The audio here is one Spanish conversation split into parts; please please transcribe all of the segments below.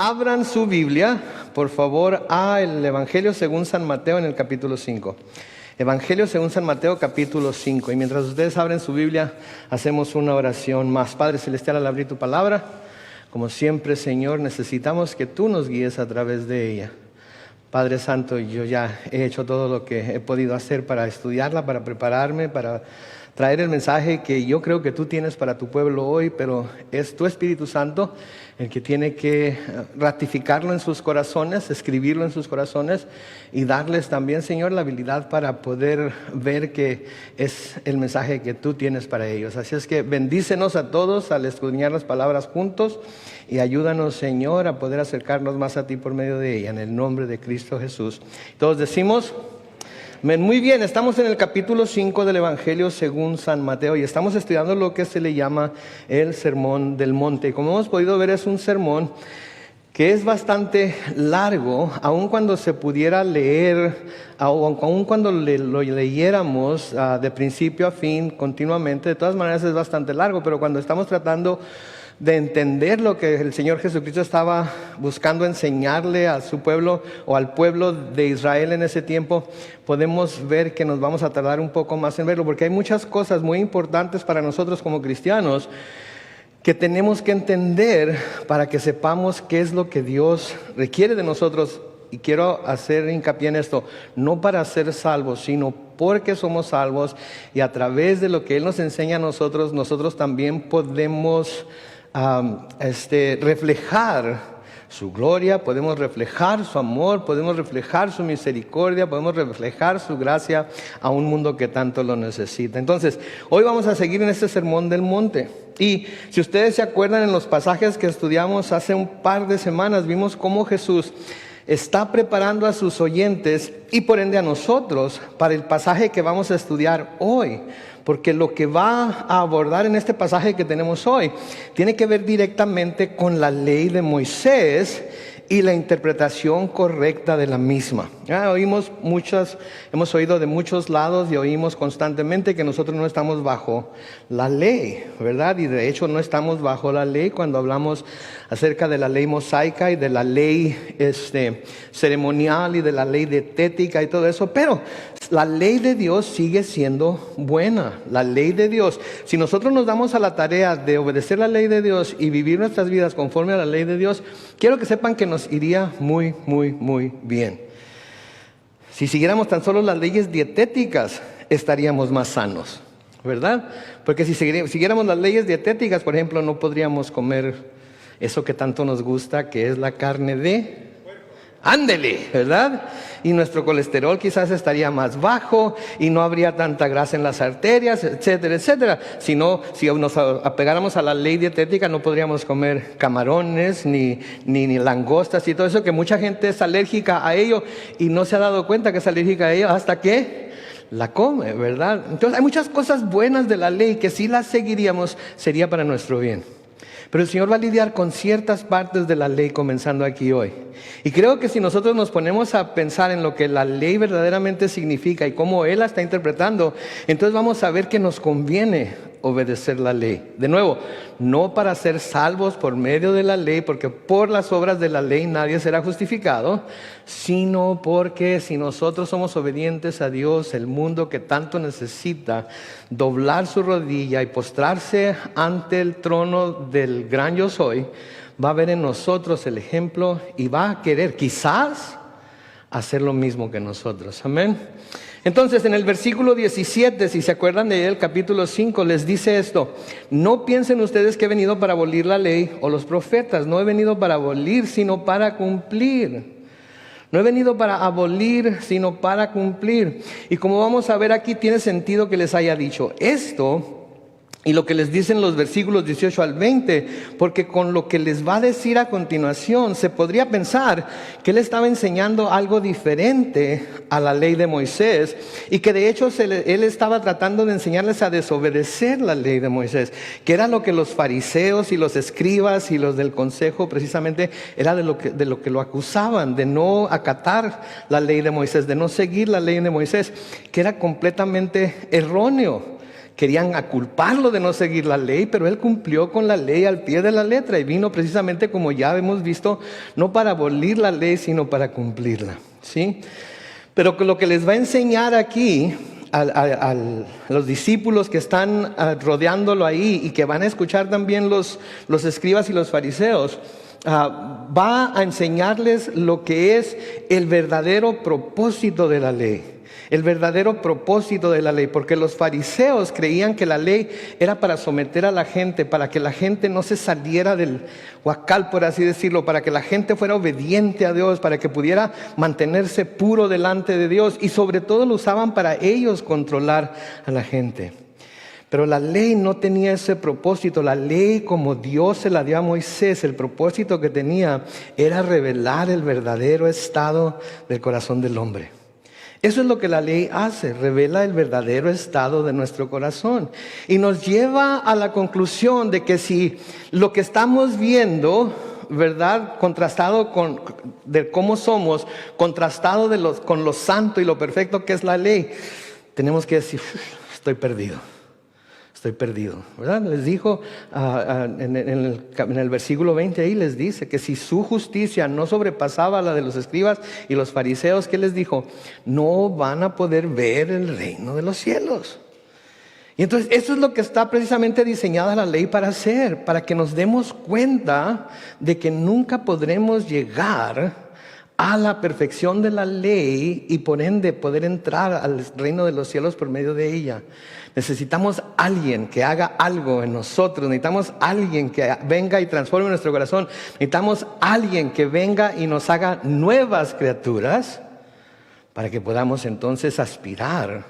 abran su Biblia, por favor, al Evangelio según San Mateo en el capítulo 5. Evangelio según San Mateo, capítulo 5. Y mientras ustedes abren su Biblia, hacemos una oración más. Padre Celestial, al abrir tu palabra, como siempre, Señor, necesitamos que tú nos guíes a través de ella. Padre Santo, yo ya he hecho todo lo que he podido hacer para estudiarla, para prepararme, para traer el mensaje que yo creo que tú tienes para tu pueblo hoy, pero es tu Espíritu Santo el que tiene que ratificarlo en sus corazones, escribirlo en sus corazones y darles también, Señor, la habilidad para poder ver que es el mensaje que tú tienes para ellos. Así es que bendícenos a todos al escudriñar las palabras juntos y ayúdanos, Señor, a poder acercarnos más a ti por medio de ella, en el nombre de Cristo Jesús. Todos decimos... Muy bien, estamos en el capítulo 5 del Evangelio según San Mateo y estamos estudiando lo que se le llama el Sermón del Monte. Como hemos podido ver, es un sermón que es bastante largo, aun cuando se pudiera leer, aun cuando lo leyéramos de principio a fin continuamente. De todas maneras es bastante largo, pero cuando estamos tratando de entender lo que el Señor Jesucristo estaba buscando enseñarle a su pueblo o al pueblo de Israel en ese tiempo, podemos ver que nos vamos a tardar un poco más en verlo, porque hay muchas cosas muy importantes para nosotros como cristianos que tenemos que entender para que sepamos qué es lo que Dios requiere de nosotros. Y quiero hacer hincapié en esto, no para ser salvos, sino porque somos salvos y a través de lo que Él nos enseña a nosotros, nosotros también podemos reflejar su gloria, podemos reflejar su amor, podemos reflejar su misericordia, podemos reflejar su gracia a un mundo que tanto lo necesita. Entonces, hoy vamos a seguir en este Sermón del Monte. Y si ustedes se acuerdan, en los pasajes que estudiamos hace un par de semanas, vimos cómo Jesús está preparando a sus oyentes y por ende a nosotros para el pasaje que vamos a estudiar hoy. Porque lo que va a abordar en este pasaje que tenemos hoy tiene que ver directamente con la ley de Moisés y la interpretación correcta de la misma. Hemos oído de muchos lados y oímos constantemente que nosotros no estamos bajo la ley, ¿verdad? Y de hecho no estamos bajo la ley cuando hablamos acerca de la ley mosaica y de la ley ceremonial y de la ley dietética y todo eso, pero la ley de Dios sigue siendo buena. La ley de Dios, si nosotros nos damos a la tarea de obedecer la ley de Dios y vivir nuestras vidas conforme a la ley de Dios, quiero que sepan que nos iría muy, muy, muy bien. Si siguiéramos tan solo las leyes dietéticas, estaríamos más sanos, ¿verdad? Porque si siguiéramos las leyes dietéticas, por ejemplo, no podríamos comer eso que tanto nos gusta, que es la carne de... Ándele, ¿verdad? Y nuestro colesterol quizás estaría más bajo y no habría tanta grasa en las arterias, etcétera, etcétera. Si nos apegáramos a la ley dietética, no podríamos comer camarones ni langostas y todo eso, que mucha gente es alérgica a ello y no se ha dado cuenta que es alérgica a ello hasta que la come, ¿verdad? Entonces hay muchas cosas buenas de la ley que si las seguiríamos sería para nuestro bien. Pero el Señor va a lidiar con ciertas partes de la ley comenzando aquí hoy. Y creo que si nosotros nos ponemos a pensar en lo que la ley verdaderamente significa y cómo Él la está interpretando, entonces vamos a ver que nos conviene obedecer la ley. De nuevo, no para ser salvos por medio de la ley, porque por las obras de la ley nadie será justificado, sino porque si nosotros somos obedientes a Dios, el mundo que tanto necesita doblar su rodilla y postrarse ante el trono del gran yo soy, va a ver en nosotros el ejemplo y va a querer quizás hacer lo mismo que nosotros. Amén. Entonces en el versículo 17, si se acuerdan de él, capítulo 5, les dice esto: no piensen ustedes que he venido para abolir la ley o los profetas. No he venido para abolir, sino para cumplir. No he venido para abolir, sino para cumplir. Y como vamos a ver aquí, tiene sentido que les haya dicho esto y lo que les dicen los versículos 18 al 20, porque con lo que les va a decir a continuación, se podría pensar que él estaba enseñando algo diferente a la ley de Moisés y que de hecho él estaba tratando de enseñarles a desobedecer la ley de Moisés, que era lo que los fariseos y los escribas y los del consejo precisamente era de lo que lo acusaban, de no acatar la ley de Moisés, de no seguir la ley de Moisés, que era completamente erróneo. querían culparlo de no seguir la ley, pero él cumplió con la ley al pie de la letra y vino precisamente, como ya hemos visto, no para abolir la ley, sino para cumplirla, ¿sí? Pero lo que les va a enseñar aquí a los discípulos que están rodeándolo ahí y que van a escuchar también los escribas y los fariseos, va a enseñarles lo que es el verdadero propósito de la ley. El verdadero propósito de la ley, porque los fariseos creían que la ley era para someter a la gente, para que la gente no se saliera del huacal, por así decirlo, para que la gente fuera obediente a Dios, para que pudiera mantenerse puro delante de Dios, y sobre todo lo usaban para ellos controlar a la gente. Pero la ley no tenía ese propósito. La ley, como Dios se la dio a Moisés, el propósito que tenía era revelar el verdadero estado del corazón del hombre. Eso es lo que la ley hace, revela el verdadero estado de nuestro corazón. Y nos lleva a la conclusión de que si lo que estamos viendo, ¿verdad?, contrastado de cómo somos, contrastado con lo santo y lo perfecto que es la ley, tenemos que decir, estoy perdido, ¿verdad? Les dijo en el versículo 20 ahí, les dice que si su justicia no sobrepasaba la de los escribas y los fariseos, ¿qué les dijo? No van a poder ver el reino de los cielos. Y entonces eso es lo que está precisamente diseñada la ley para hacer, para que nos demos cuenta de que nunca podremos llegar a la perfección de la ley y por ende poder entrar al reino de los cielos por medio de ella. Necesitamos alguien que haga algo en nosotros, necesitamos alguien que venga y transforme nuestro corazón, necesitamos alguien que venga y nos haga nuevas criaturas para que podamos entonces aspirar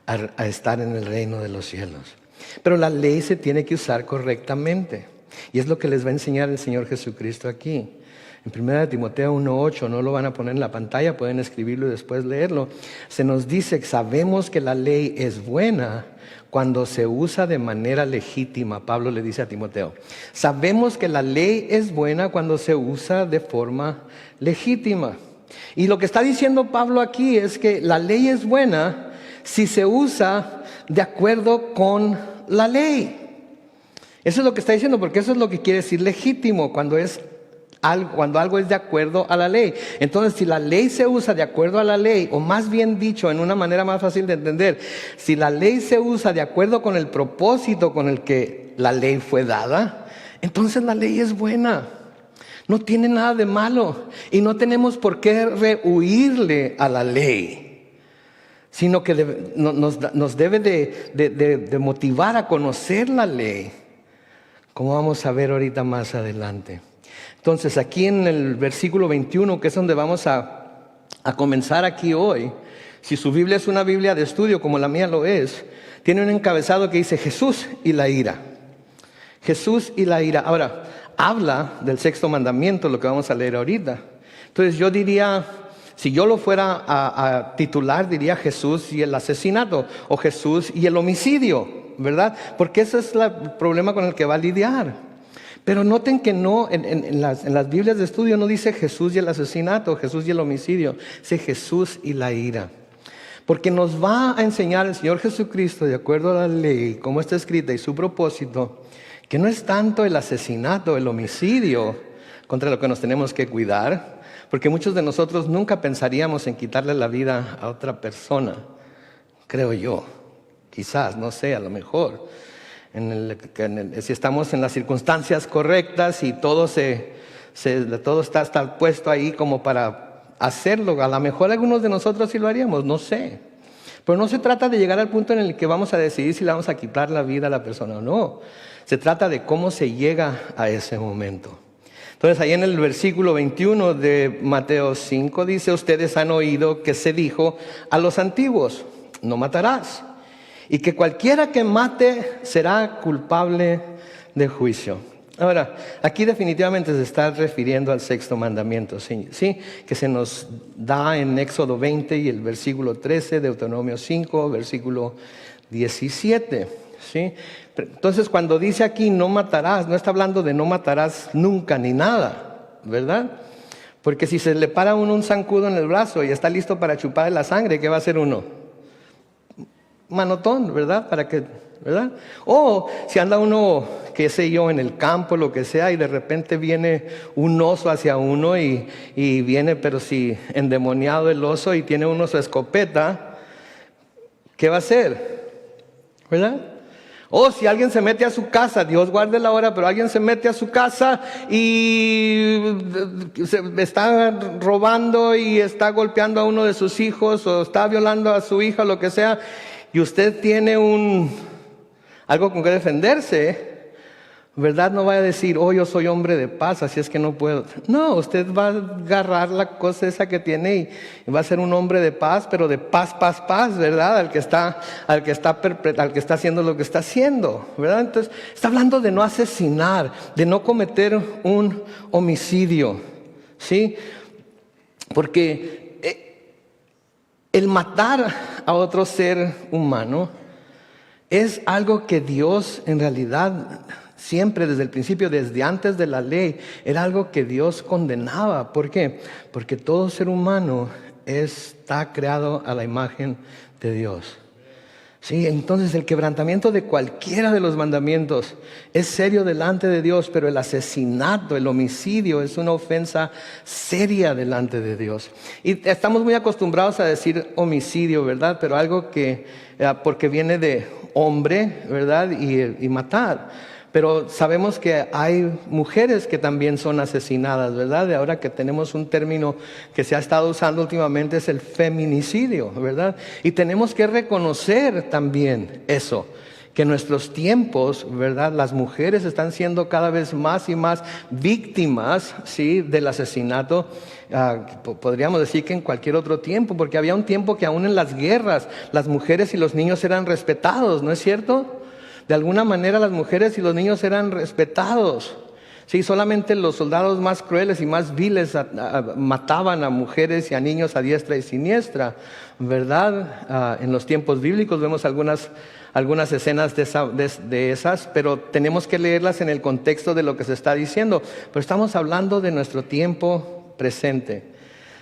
a estar en el reino de los cielos. Pero la ley se tiene que usar correctamente y es lo que les va a enseñar el Señor Jesucristo aquí. En 1 Timoteo 1:8, no lo van a poner en la pantalla, pueden escribirlo y después leerlo. Se nos dice que sabemos que la ley es buena cuando se usa de manera legítima. Pablo le dice a Timoteo, sabemos que la ley es buena cuando se usa de forma legítima. Y lo que está diciendo Pablo aquí es que la ley es buena si se usa de acuerdo con la ley. Eso es lo que está diciendo, porque eso es lo que quiere decir legítimo, cuando algo es de acuerdo a la ley. Entonces, si la ley se usa de acuerdo a la ley, o más bien dicho, en una manera más fácil de entender, si la ley se usa de acuerdo con el propósito con el que la ley fue dada, entonces la ley es buena. No tiene nada de malo y no tenemos por qué rehuirle a la ley, sino que nos debe de motivar a conocer la ley, como vamos a ver ahorita más adelante. Entonces, aquí en el versículo 21, que es donde vamos a comenzar aquí hoy, si su Biblia es una Biblia de estudio como la mía lo es, tiene un encabezado que dice Jesús y la ira. Jesús y la ira. Ahora, habla del sexto mandamiento, lo que vamos a leer ahorita. Entonces yo diría, si yo lo fuera a titular, diría Jesús y el asesinato, o Jesús y el homicidio, ¿verdad? Porque ese es el problema con el que va a lidiar. Pero noten que no, en las Biblias de estudio no dice Jesús y el asesinato, Jesús y el homicidio, dice Jesús y la ira. Porque nos va a enseñar el Señor Jesucristo, de acuerdo a la ley, como está escrita y su propósito, que no es tanto el asesinato, el homicidio, contra lo que nos tenemos que cuidar, porque muchos de nosotros nunca pensaríamos en quitarle la vida a otra persona, creo yo, quizás, no sé, a lo mejor. Si estamos en las circunstancias correctas y todo está puesto ahí como para hacerlo, a lo mejor algunos de nosotros sí lo haríamos, no sé. Pero no se trata de llegar al punto en el que vamos a decidir si le vamos a quitar la vida a la persona o no. Se trata de cómo se llega a ese momento. Entonces ahí en el versículo 21 de Mateo 5 dice, ustedes han oído que se dijo a los antiguos, no matarás. Y que cualquiera que mate será culpable de juicio. Ahora, aquí definitivamente se está refiriendo al sexto mandamiento, ¿sí? Que se nos da en Éxodo 20 y el versículo 13, Deuteronomio 5, versículo 17, ¿sí? Entonces, cuando dice aquí no matarás, no está hablando de no matarás nunca ni nada, ¿verdad? Porque si se le para a uno un zancudo en el brazo y está listo para chupar la sangre, ¿qué va a hacer uno? Manotón, ¿verdad? Para que ¿verdad? O si anda uno, qué sé yo, en el campo, lo que sea, y de repente viene un oso hacia uno y viene, pero si endemoniado el oso y tiene uno su escopeta, ¿qué va a hacer? ¿Verdad? O si alguien se mete a su casa, Dios guarde la hora, pero alguien se mete a su casa y se está robando y está golpeando a uno de sus hijos o está violando a su hija, lo que sea, y usted tiene algo con que defenderse, ¿verdad? No vaya a decir, oh, yo soy hombre de paz, así es que no puedo. No, usted va a agarrar la cosa esa que tiene y va a ser un hombre de paz, pero de paz, paz, paz, ¿verdad? Al que está haciendo lo que está haciendo, ¿verdad? Entonces, está hablando de no asesinar, de no cometer un homicidio, ¿sí? Porque el matar a otro ser humano es algo que Dios en realidad siempre desde el principio, desde antes de la ley, era algo que Dios condenaba. ¿Por qué? Porque todo ser humano está creado a la imagen de Dios. Sí, entonces el quebrantamiento de cualquiera de los mandamientos es serio delante de Dios, pero el asesinato, el homicidio es una ofensa seria delante de Dios. Y estamos muy acostumbrados a decir homicidio, ¿verdad? Pero algo que, porque viene de hombre, ¿verdad? Y matar. Pero sabemos que hay mujeres que también son asesinadas, ¿verdad? De ahora que tenemos un término que se ha estado usando últimamente es el feminicidio, ¿verdad? Y tenemos que reconocer también eso, que en nuestros tiempos, ¿verdad? Las mujeres están siendo cada vez más y más víctimas, ¿sí? Del asesinato. Podríamos decir que en cualquier otro tiempo, porque había un tiempo que aún en las guerras las mujeres y los niños eran respetados, ¿no es cierto? De alguna manera las mujeres y los niños eran respetados. Sí, solamente los soldados más crueles y más viles mataban a mujeres y a niños a diestra y siniestra, ¿verdad? En los tiempos bíblicos vemos algunas escenas de esas, pero tenemos que leerlas en el contexto de lo que se está diciendo. Pero estamos hablando de nuestro tiempo presente.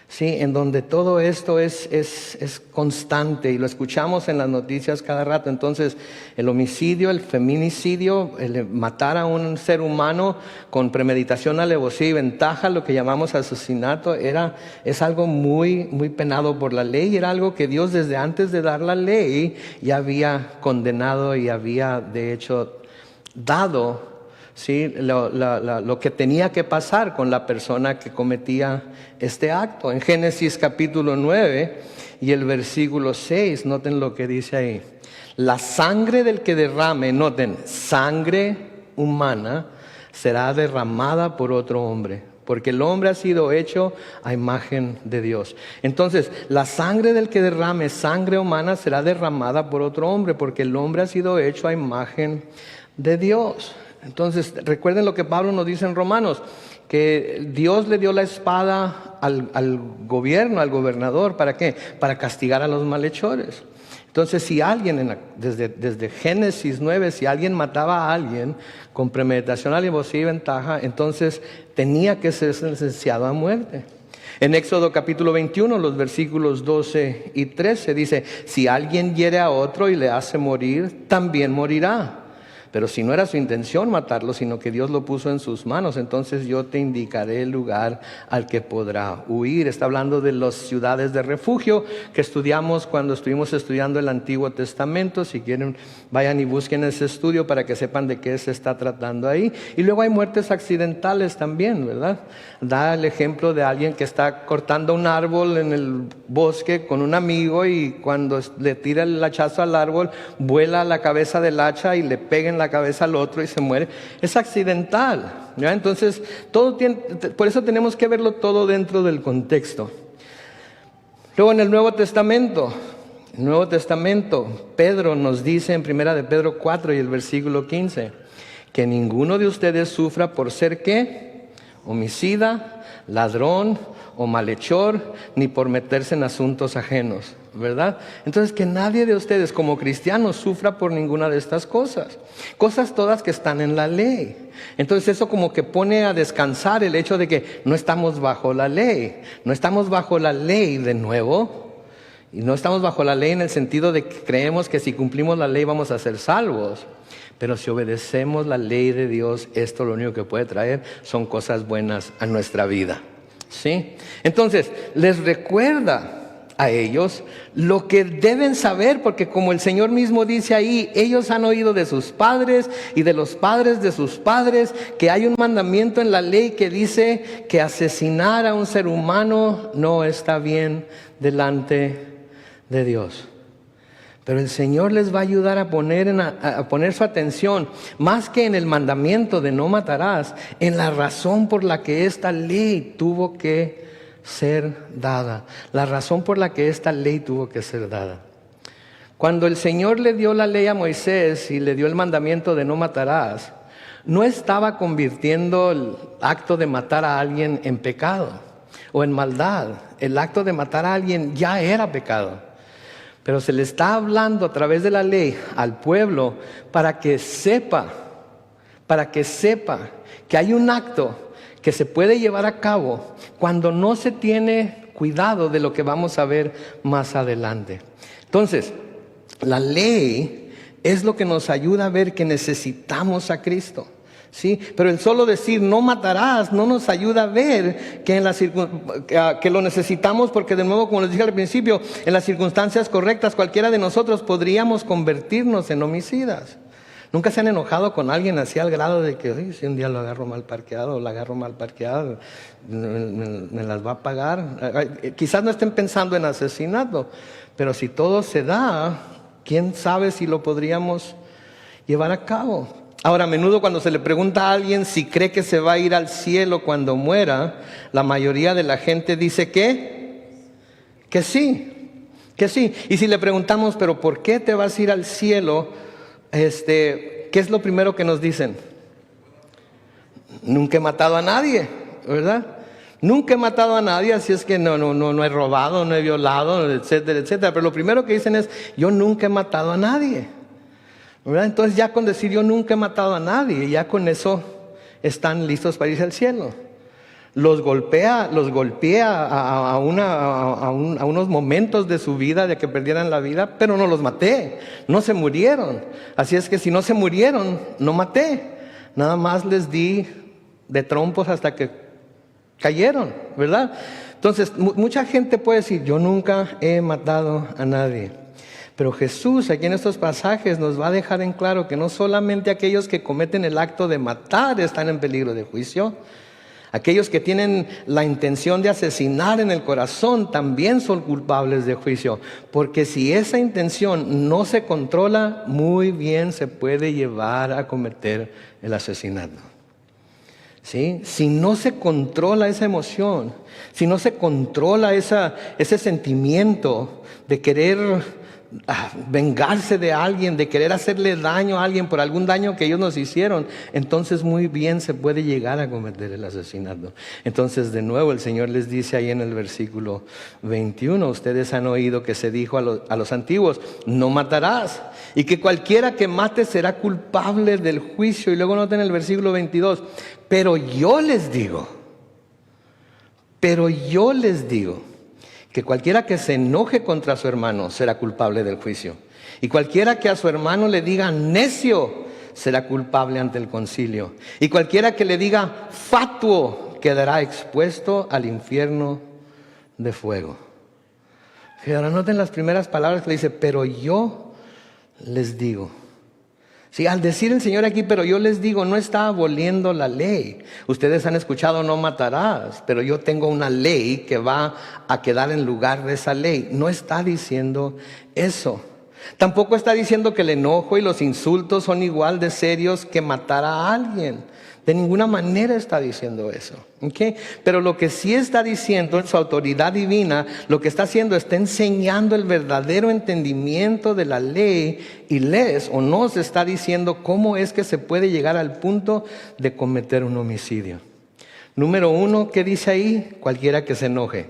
Sí, en donde todo esto es constante y lo escuchamos en las noticias cada rato. Entonces, el homicidio, el feminicidio, el matar a un ser humano con premeditación, alevosía y ventaja, lo que llamamos asesinato, es algo muy, muy penado por la ley. Era algo que Dios desde antes de dar la ley ya había condenado y había de hecho dado, ¿sí? Lo que tenía que pasar con la persona que cometía este acto. En Génesis capítulo 9 y el versículo 6, noten lo que dice ahí. La sangre del que derrame, noten, sangre humana será derramada por otro hombre, porque el hombre ha sido hecho a imagen de Dios. Entonces, la sangre del que derrame, sangre humana, será derramada por otro hombre, porque el hombre ha sido hecho a imagen de Dios. Entonces, recuerden lo que Pablo nos dice en Romanos, que Dios le dio la espada al gobierno, al gobernador, ¿para qué? Para castigar a los malhechores. Entonces, si alguien, desde Génesis 9, si alguien mataba a alguien con premeditación, alevosía y ventaja, entonces tenía que ser sentenciado a muerte. En Éxodo capítulo 21, los versículos 12 y 13 dice, si alguien hiere a otro y le hace morir, también morirá. Pero si no era su intención matarlo, sino que Dios lo puso en sus manos, entonces yo te indicaré el lugar al que podrá huir. Está hablando de las ciudades de refugio que estudiamos cuando estuvimos estudiando el Antiguo Testamento. Si quieren, vayan y busquen ese estudio para que sepan de qué se está tratando ahí. Y luego hay muertes accidentales también, ¿verdad? Da el ejemplo de alguien que está cortando un árbol en el bosque con un amigo y cuando le tira el hachazo al árbol, vuela la cabeza del hacha y le pega en la cabeza al otro y se muere. Es accidental, ¿ya? Entonces, por eso tenemos que verlo todo dentro del contexto. Luego en el Nuevo Testamento, Pedro nos dice en 1 de Pedro 4 y el versículo 15, que ninguno de ustedes sufra por ser ¿qué? Homicida, ladrón o malhechor, ni por meterse en asuntos ajenos, ¿verdad? Entonces, que nadie de ustedes como cristianos sufra por ninguna de estas cosas todas que están en la ley. Entonces eso como que pone a descansar el hecho de que no estamos bajo la ley de nuevo. Y no estamos bajo la ley en el sentido de que creemos que si cumplimos la ley vamos a ser salvos. Pero si obedecemos la ley de Dios, esto lo único que puede traer son cosas buenas a nuestra vida. ¿Sí? Entonces, les recuerda a ellos lo que deben saber, porque como el Señor mismo dice ahí, ellos han oído de sus padres y de los padres de sus padres que hay un mandamiento en la ley que dice que asesinar a un ser humano no está bien delante de Dios. Pero el Señor les va a ayudar a poner su atención, más que en el mandamiento de no matarás, en la razón por la que esta ley tuvo que ser dada. La razón por la que esta ley tuvo que ser dada. Cuando el Señor le dio la ley a Moisés y le dio el mandamiento de no matarás, no estaba convirtiendo el acto de matar a alguien en pecado o en maldad. El acto de matar a alguien ya era pecado. Pero se le está hablando a través de la ley al pueblo para que sepa que hay un acto que se puede llevar a cabo cuando no se tiene cuidado de lo que vamos a ver más adelante. Entonces, la ley es lo que nos ayuda a ver que necesitamos a Cristo. ¿Sí? Pero el solo decir no matarás no nos ayuda a ver que lo necesitamos, porque de nuevo, como les dije al principio, en las circunstancias correctas cualquiera de nosotros podríamos convertirnos en homicidas. ¿Nunca se han enojado con alguien así al grado de que si un día lo agarro mal parqueado o la agarro mal parqueado, me las va a pagar? Quizás no estén pensando en asesinato, pero si todo se da, ¿quién sabe si lo podríamos llevar a cabo? Ahora, a menudo cuando se le pregunta a alguien si cree que se va a ir al cielo cuando muera, la mayoría de la gente dice que sí. Y si le preguntamos, ¿pero por qué te vas a ir al cielo? ¿Qué es lo primero que nos dicen? Nunca he matado a nadie, ¿verdad? Nunca he matado a nadie, así es que no he robado, no he violado, etcétera, etcétera. Pero lo primero que dicen es, yo nunca he matado a nadie, ¿verdad? Entonces ya con decir yo nunca he matado a nadie, ya con eso están listos para irse al cielo. Los golpeé a unos momentos de su vida, de que perdieran la vida, pero no los maté, no se murieron. Así es que si no se murieron, no maté, nada más les di de trompos hasta que cayeron, ¿verdad? Entonces, mucha gente puede decir, yo nunca he matado a nadie. Pero Jesús aquí en estos pasajes nos va a dejar en claro que no solamente aquellos que cometen el acto de matar están en peligro de juicio. Aquellos que tienen la intención de asesinar en el corazón también son culpables de juicio. Porque si esa intención no se controla, muy bien se puede llevar a cometer el asesinato. ¿Sí? Si no se controla esa emoción, si no se controla ese sentimiento de querer vengarse de alguien, de querer hacerle daño a alguien por algún daño que ellos nos hicieron, entonces muy bien se puede llegar a cometer el asesinato. Entonces de nuevo el Señor les dice ahí en el versículo 21, ustedes han oído que se dijo a los antiguos, no matarás, y que cualquiera que mate será culpable del juicio. Y luego noten el versículo 22, pero yo les digo que cualquiera que se enoje contra su hermano será culpable del juicio. Y cualquiera que a su hermano le diga necio será culpable ante el concilio. Y cualquiera que le diga fatuo quedará expuesto al infierno de fuego. Y ahora noten las primeras palabras que le dice, pero yo les digo. Sí, al decir el Señor aquí, pero yo les digo, no está aboliendo la ley. Ustedes han escuchado no matarás, pero yo tengo una ley que va a quedar en lugar de esa ley. No está diciendo eso. Tampoco está diciendo que el enojo y los insultos son igual de serios que matar a alguien. De ninguna manera está diciendo eso. ¿Okay? Pero lo que sí está diciendo en su autoridad divina, lo que está haciendo, está enseñando el verdadero entendimiento de la ley y nos está diciendo cómo es que se puede llegar al punto de cometer un homicidio. Número 1, ¿qué dice ahí? Cualquiera que se enoje.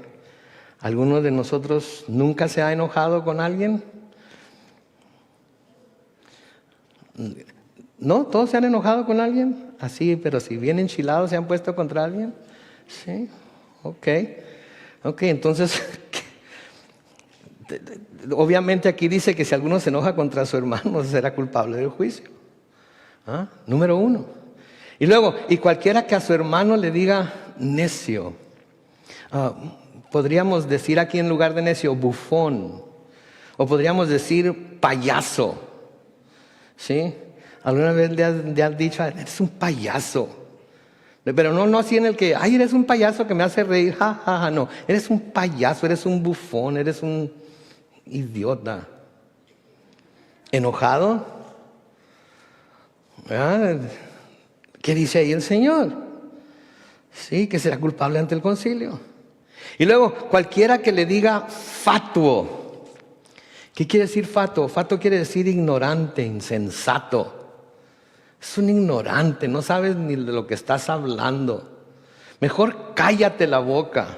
¿Alguno de nosotros nunca se ha enojado con alguien? ¿No? ¿Todos se han enojado con alguien? Así, pero si bien enchilados se han puesto contra alguien. Sí, ok, entonces Obviamente aquí dice que si alguno se enoja contra su hermano será culpable del juicio. ¿Ah? Número 1. Y luego, y cualquiera que a su hermano le diga necio. Podríamos decir aquí en lugar de necio, bufón. O podríamos decir payaso. ¿Sí? ¿Alguna vez le has dicho, eres un payaso? Pero no así en el que, ay, eres un payaso que me hace reír, ja, ja, ja. No, eres un payaso, eres un bufón, eres un idiota. ¿Enojado? ¿Qué dice ahí el Señor? Sí, que será culpable ante el concilio. Y luego, cualquiera que le diga fatuo. ¿Qué quiere decir fatuo? Fatuo quiere decir ignorante, insensato. Es un ignorante, no sabes ni de lo que estás hablando. Mejor cállate la boca.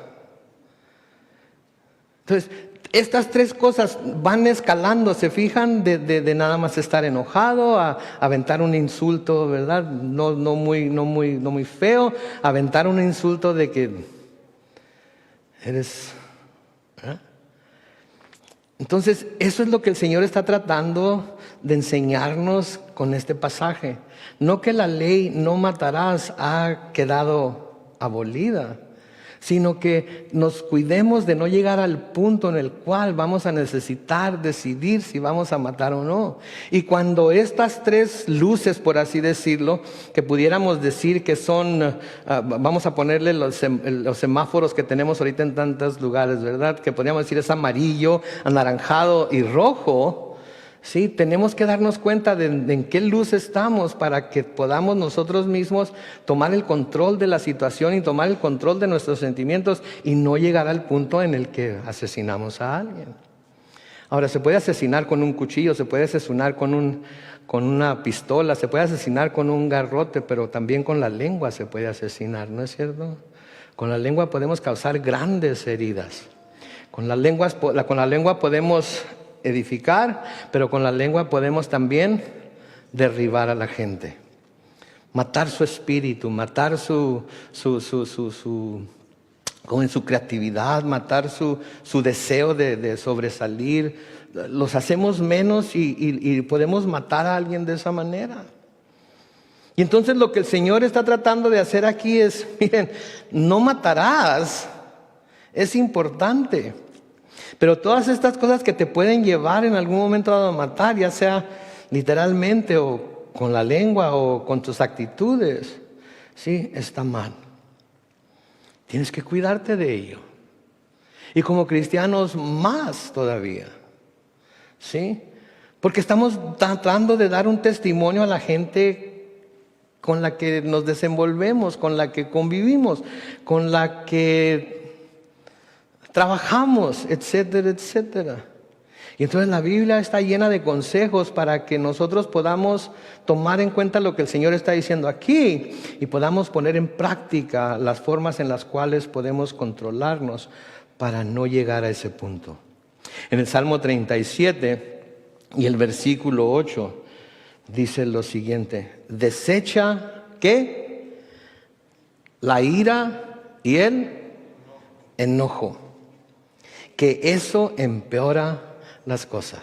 Entonces, estas 3 cosas van escalando, ¿se fijan? De nada más estar enojado, a aventar un insulto, ¿verdad? No muy feo, aventar un insulto de que eres... ¿eh? Entonces, eso es lo que el Señor está tratando de enseñarnos con este pasaje. No que la ley no matarás ha quedado abolida, sino que nos cuidemos de no llegar al punto en el cual vamos a necesitar decidir si vamos a matar o no. Y cuando estas 3 luces, por así decirlo, que pudiéramos decir que son, vamos a ponerle los semáforos que tenemos ahorita en tantos lugares, ¿verdad? Que podríamos decir es amarillo, anaranjado y rojo. Sí, tenemos que darnos cuenta de en qué luz estamos para que podamos nosotros mismos tomar el control de la situación y tomar el control de nuestros sentimientos y no llegar al punto en el que asesinamos a alguien. Ahora, se puede asesinar con un cuchillo, se puede asesinar con una pistola, se puede asesinar con un garrote, pero también con la lengua se puede asesinar, ¿no es cierto? Con la lengua podemos causar grandes heridas. Con la lengua podemos edificar, pero con la lengua podemos también derribar a la gente, matar su espíritu, matar su creatividad, matar su deseo de sobresalir. Los hacemos menos y podemos matar a alguien de esa manera. Y entonces lo que el Señor está tratando de hacer aquí es, miren, no matarás, es importante. Pero todas estas cosas que te pueden llevar en algún momento a matar, ya sea literalmente o con la lengua o con tus actitudes, sí, está mal. Tienes que cuidarte de ello. Y como cristianos más todavía, ¿sí? Porque estamos tratando de dar un testimonio a la gente con la que nos desenvolvemos, con la que convivimos, con la que trabajamos, etcétera, etcétera. Y entonces la Biblia está llena de consejos para que nosotros podamos tomar en cuenta lo que el Señor está diciendo aquí y podamos poner en práctica las formas en las cuales podemos controlarnos para no llegar a ese punto. En el Salmo 37 y el versículo 8 dice lo siguiente: desecha, ¿qué? La ira y el enojo, que eso empeora las cosas.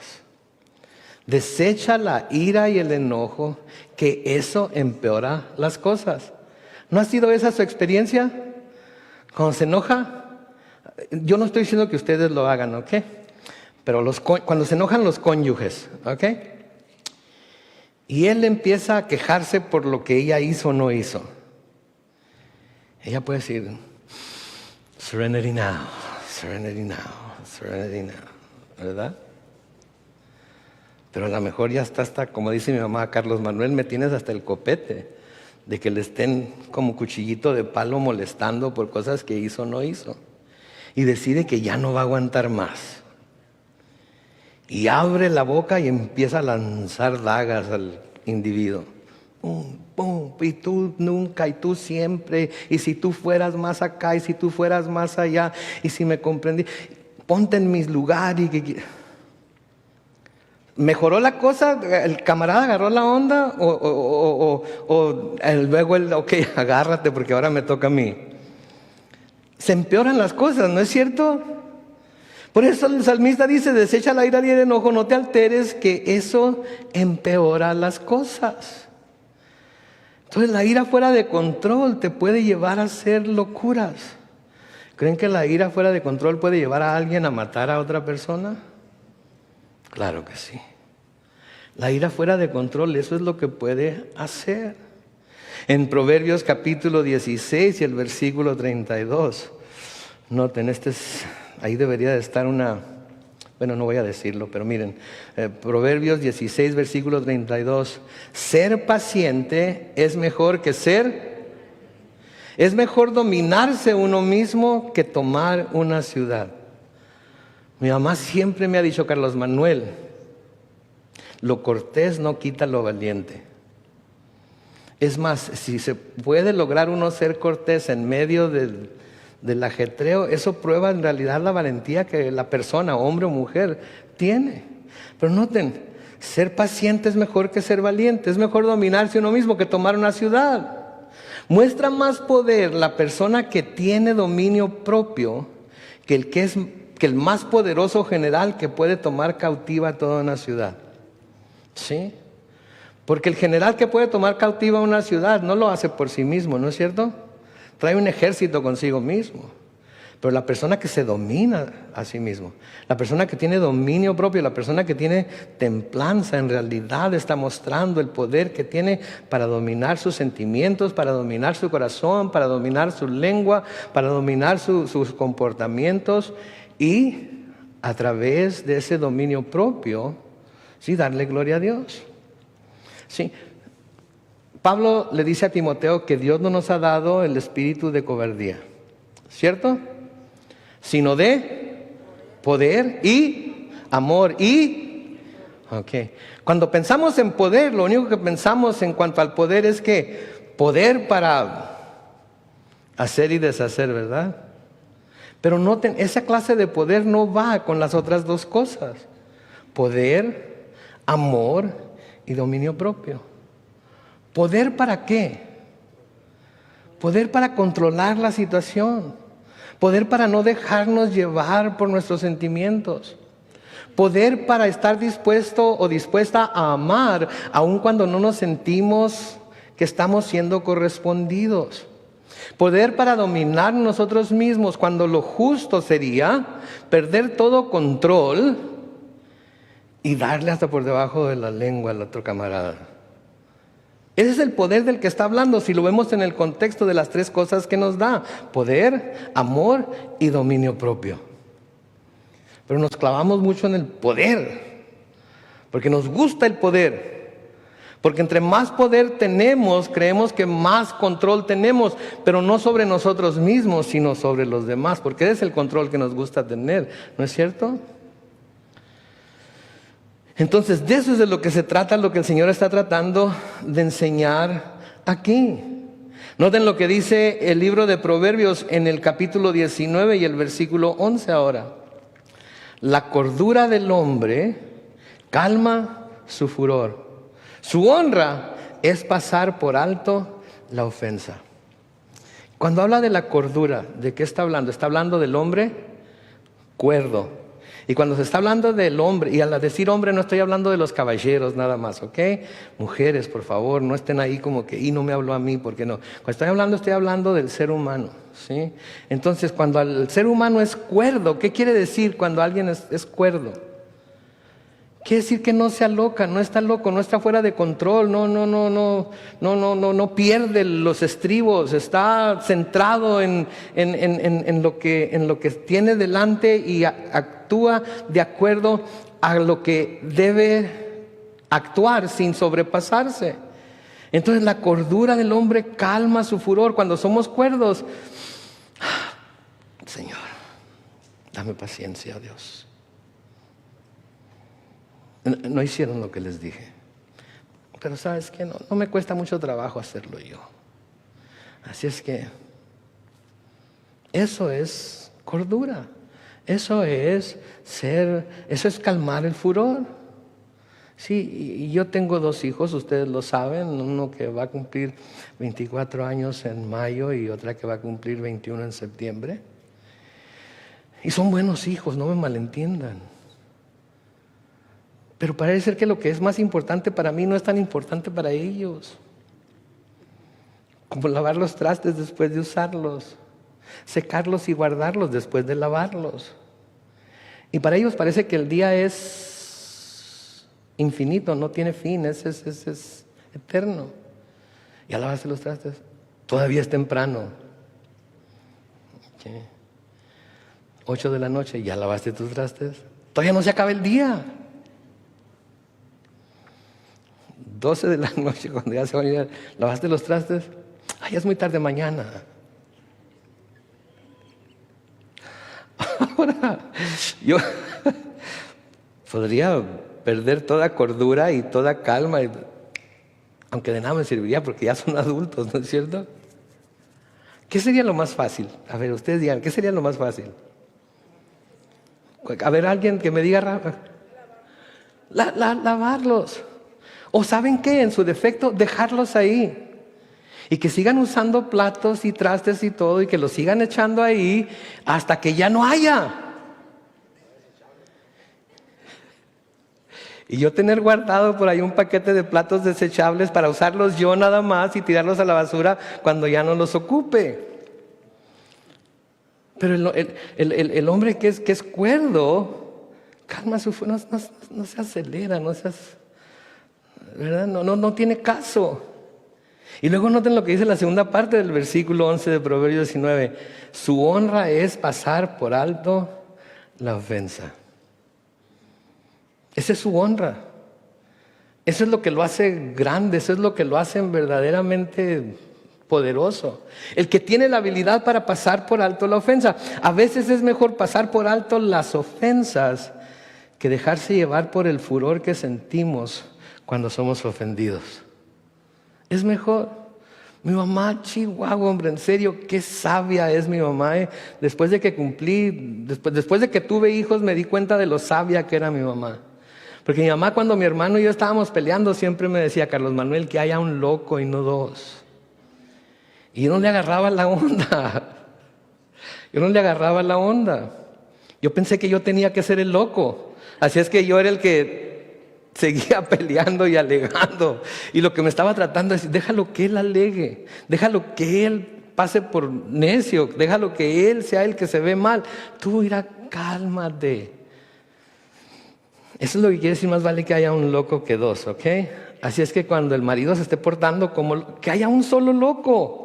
Desecha la ira y el enojo, que eso empeora las cosas. ¿No ha sido esa su experiencia? Cuando se enoja, yo no estoy diciendo que ustedes lo hagan, ¿ok? Pero cuando se enojan los cónyuges, ¿ok? Y él empieza a quejarse por lo que ella hizo o no hizo. Ella puede decir, serenity now, serenity now, serenity now, ¿verdad? Pero a lo mejor ya está hasta, como dice mi mamá, Carlos Manuel, me tienes hasta el copete de que le estén como cuchillito de palo molestando por cosas que hizo o no hizo. Y decide que ya no va a aguantar más. Y abre la boca y empieza a lanzar dagas al individuo. Pum, pum, y tú nunca, y tú siempre, y si tú fueras más acá, y si tú fueras más allá, y si me comprendí, ponte en mis lugares. ¿Mejoró la cosa? ¿El camarada agarró la onda? ¿O luego él, ok, agárrate porque ahora me toca a mí? Se empeoran las cosas, ¿no es cierto? Por eso el salmista dice, desecha la ira y el enojo, no te alteres, que eso empeora las cosas. Entonces la ira fuera de control te puede llevar a hacer locuras. ¿Creen que la ira fuera de control puede llevar a alguien a matar a otra persona? Claro que sí. La ira fuera de control, eso es lo que puede hacer. En Proverbios capítulo 16 y el versículo 32, noten, ahí debería de estar bueno, no voy a decirlo, pero miren, Proverbios 16, versículo 32, ser paciente es mejor es mejor dominarse uno mismo que tomar una ciudad. Mi mamá siempre me ha dicho, Carlos Manuel, lo cortés no quita lo valiente. Es más, si se puede lograr uno ser cortés en medio del ajetreo, eso prueba en realidad la valentía que la persona, hombre o mujer, tiene. Pero noten, ser paciente es mejor que ser valiente, es mejor dominarse uno mismo que tomar una ciudad. Muestra más poder la persona que tiene dominio propio que el más poderoso general que puede tomar cautiva toda una ciudad. ¿Sí? Porque el general que puede tomar cautiva una ciudad no lo hace por sí mismo, ¿no es cierto? Trae un ejército consigo mismo. Pero la persona que se domina a sí mismo, la persona que tiene dominio propio, la persona que tiene templanza, en realidad está mostrando el poder que tiene para dominar sus sentimientos, para dominar su corazón, para dominar su lengua, para dominar sus comportamientos y a través de ese dominio propio, sí, darle gloria a Dios. Sí. Pablo le dice a Timoteo que Dios no nos ha dado el espíritu de cobardía, ¿cierto? Sino de poder y amor Cuando pensamos en poder, lo único que pensamos en cuanto al poder es que poder para hacer y deshacer, ¿verdad? Pero noten, esa clase de poder no va con las otras dos cosas: poder, amor y dominio propio. ¿Poder para qué? Poder para controlar la situación. Poder para no dejarnos llevar por nuestros sentimientos. Poder para estar dispuesto o dispuesta a amar aun cuando no nos sentimos que estamos siendo correspondidos. Poder para dominar nosotros mismos cuando lo justo sería perder todo control y darle hasta por debajo de la lengua al otro camarada. Ese es el poder del que está hablando, si lo vemos en el contexto de las tres cosas que nos da: poder, amor y dominio propio. Pero nos clavamos mucho en el poder, porque nos gusta el poder. Porque entre más poder tenemos, creemos que más control tenemos, pero no sobre nosotros mismos, sino sobre los demás, porque ese es el control que nos gusta tener, ¿no es cierto? Entonces, de eso es de lo que se trata, lo que el Señor está tratando de enseñar aquí. Noten lo que dice el libro de Proverbios en el capítulo 19 y el versículo 11 ahora. La cordura del hombre calma su furor. Su honra es pasar por alto la ofensa. Cuando habla de la cordura, ¿de qué está hablando? Está hablando del hombre cuerdo. Y cuando se está hablando del hombre, y al decir hombre no estoy hablando de los caballeros nada más, ¿ok? Mujeres, por favor, no estén ahí como que, y no me habló a mí, ¿por qué no? Cuando estoy hablando del ser humano, ¿sí? Entonces, cuando el ser humano es cuerdo, ¿qué quiere decir cuando alguien es cuerdo? Quiere decir que no se aloca, no está loco, no está fuera de control, no pierde los estribos, está centrado en lo que tiene delante y actúa de acuerdo a lo que debe actuar sin sobrepasarse. Entonces la cordura del hombre calma su furor. Cuando somos cuerdos, Señor, dame paciencia, Dios. No hicieron lo que les dije. Pero ¿sabes qué? No me cuesta mucho trabajo hacerlo yo. Así es que eso es cordura. Eso es calmar el furor. Sí, y yo tengo 2 hijos, ustedes lo saben. Uno que va a cumplir 24 años en mayo y otra que va a cumplir 21 en septiembre. Y son buenos hijos, no me malentiendan. Pero parece ser que lo que es más importante para mí no es tan importante para ellos. Como lavar los trastes después de usarlos, secarlos y guardarlos después de lavarlos. Y para ellos parece que el día es infinito, no tiene fin, es eterno. ¿Ya lavaste los trastes? Todavía es temprano. 8 de la noche, ¿ya lavaste tus trastes? Todavía no se acaba el día. 12 de la noche, cuando ya se va a llegar, ¿lavaste los trastes? Ay, es muy tarde, mañana. Ahora, yo podría perder toda cordura y toda calma, aunque de nada me serviría porque ya son adultos, ¿no es cierto? ¿Qué sería lo más fácil? A ver, ustedes digan, ¿qué sería lo más fácil? A ver, alguien que me diga, lavarlos. O ¿saben qué? En su defecto, dejarlos ahí. Y que sigan usando platos y trastes y todo, y que los sigan echando ahí hasta que ya no haya. Y yo tener guardado por ahí un paquete de platos desechables para usarlos yo nada más y tirarlos a la basura cuando ya no los ocupe. Pero el hombre que es cuerdo, calma su fuego, no se acelera, ¿verdad? No tiene caso. Y luego noten lo que dice la segunda parte del versículo 11 de Proverbios 19. Su honra es pasar por alto la ofensa. Esa es su honra. Eso es lo que lo hace grande, eso es lo que lo hace verdaderamente poderoso. El que tiene la habilidad para pasar por alto la ofensa. A veces es mejor pasar por alto las ofensas que dejarse llevar por el furor que sentimos cuando somos ofendidos. Es mejor. Mi mamá, Chihuahua, hombre, en serio, qué sabia es mi mamá. Después de que cumplí, después de que tuve hijos, me di cuenta de lo sabia que era mi mamá. Porque mi mamá, cuando mi hermano y yo estábamos peleando, siempre me decía, Carlos Manuel, que haya un loco y no dos. Y yo no le agarraba la onda. Yo pensé que yo tenía que ser el loco. Así es que yo era el que seguía peleando y alegando. Y lo que me estaba tratando es, déjalo que él alegue, déjalo que él pase por necio, déjalo que él sea el que se ve mal. Tú mira, cálmate. Eso es lo que quiere decir, más vale que haya un loco que dos, ¿ok? Así es que cuando el marido se esté portando como, que haya un solo loco.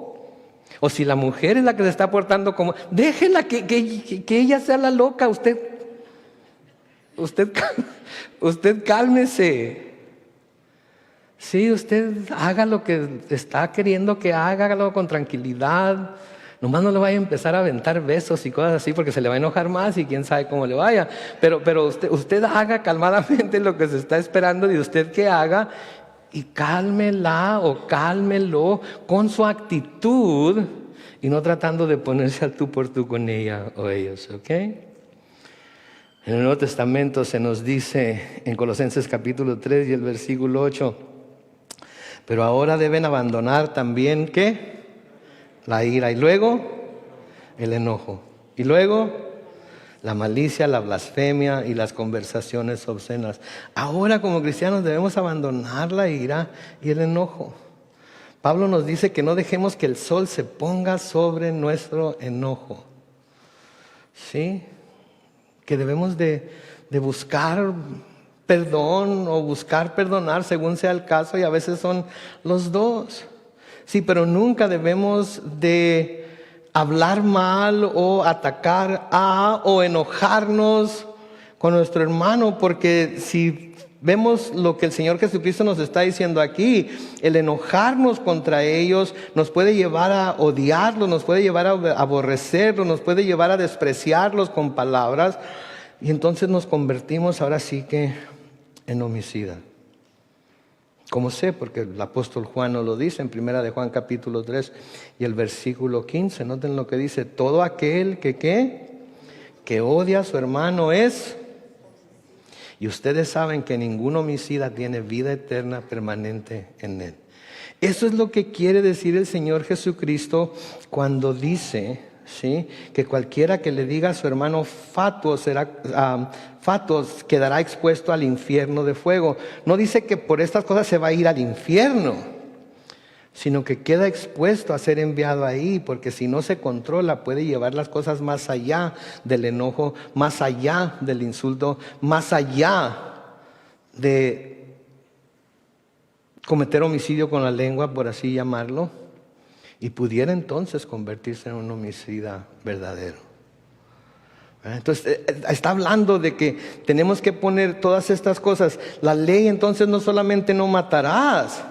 O si la mujer es la que se está portando como, déjela que ella sea la loca, usted cálmese. Sí, usted haga lo que está queriendo que haga, hágalo con tranquilidad. Nomás no le vaya a empezar a aventar besos y cosas así porque se le va a enojar más y quién sabe cómo le vaya. Pero usted haga calmadamente lo que se está esperando de usted que haga y cálmela o cálmelo con su actitud y no tratando de ponerse al tú por tú con ella o ellos, ¿ok? En el Nuevo Testamento se nos dice en Colosenses capítulo 3 y el versículo 8, pero ahora deben abandonar también, ¿qué? La ira y luego el enojo y luego la malicia, la blasfemia y las conversaciones obscenas. Ahora como cristianos debemos abandonar la ira y el enojo. Pablo nos dice que no dejemos que el sol se ponga sobre nuestro enojo. ¿Sí? Que debemos de buscar perdón o buscar perdonar según sea el caso, y a veces son los dos. Sí, pero nunca debemos de hablar mal o atacar o enojarnos con nuestro hermano, porque si vemos lo que el Señor Jesucristo nos está diciendo aquí, el enojarnos contra ellos nos puede llevar a odiarlos, nos puede llevar a aborrecerlos, nos puede llevar a despreciarlos con palabras, y entonces nos convertimos ahora sí que en homicidas. ¿Cómo sé? Porque el apóstol Juan nos lo dice en 1 de Juan capítulo 3 y el versículo 15. Noten lo que dice: todo aquel que odia a su hermano es... Y ustedes saben que ningún homicida tiene vida eterna permanente en él. Eso es lo que quiere decir el Señor Jesucristo cuando dice, ¿sí? Que cualquiera que le diga a su hermano fatuo quedará expuesto al infierno de fuego. No dice que por estas cosas se va a ir al infierno, sino que queda expuesto a ser enviado ahí, porque si no se controla puede llevar las cosas más allá del enojo, más allá del insulto, más allá de cometer homicidio con la lengua, por así llamarlo, y pudiera entonces convertirse en un homicida verdadero. Entonces está hablando de que tenemos que poner todas estas cosas. La ley entonces no solamente no matarás.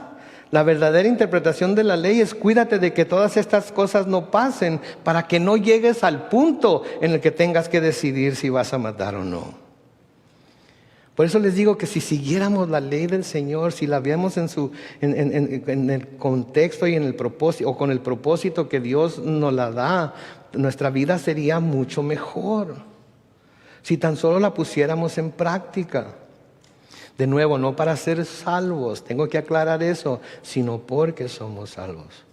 La verdadera interpretación de la ley es cuídate de que todas estas cosas no pasen, para que no llegues al punto en el que tengas que decidir si vas a matar o no. Por eso les digo que si siguiéramos la ley del Señor, si la viéramos en el contexto y en el propósito, o con el propósito que Dios nos la da, nuestra vida sería mucho mejor. Si tan solo la pusiéramos en práctica. De nuevo, no para ser salvos, tengo que aclarar eso, sino porque somos salvos.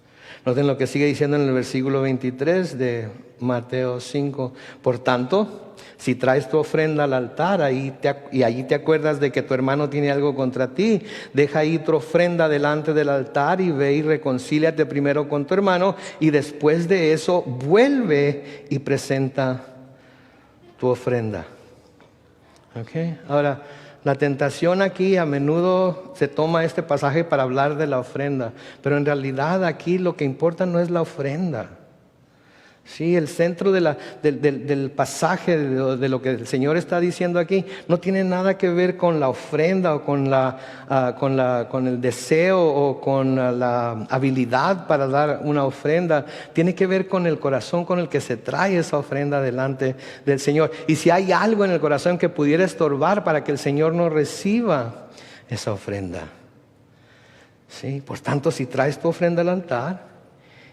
Noten lo que sigue diciendo en el versículo 23 de Mateo 5. Por tanto, si traes tu ofrenda al altar y allí te acuerdas de que tu hermano tiene algo contra ti, deja ahí tu ofrenda delante del altar y ve y reconcíliate primero con tu hermano, y después de eso vuelve y presenta tu ofrenda. ¿Okay? Ahora, la tentación aquí a menudo se toma este pasaje para hablar de la ofrenda, pero en realidad aquí lo que importa no es la ofrenda. Sí, el centro del pasaje, de lo que el Señor está diciendo aquí, no tiene nada que ver con la ofrenda o con el deseo o con la habilidad para dar una ofrenda. Tiene que ver con el corazón con el que se trae esa ofrenda delante del Señor. Y si hay algo en el corazón que pudiera estorbar para que el Señor no reciba esa ofrenda. Sí, por tanto, si traes tu ofrenda al altar,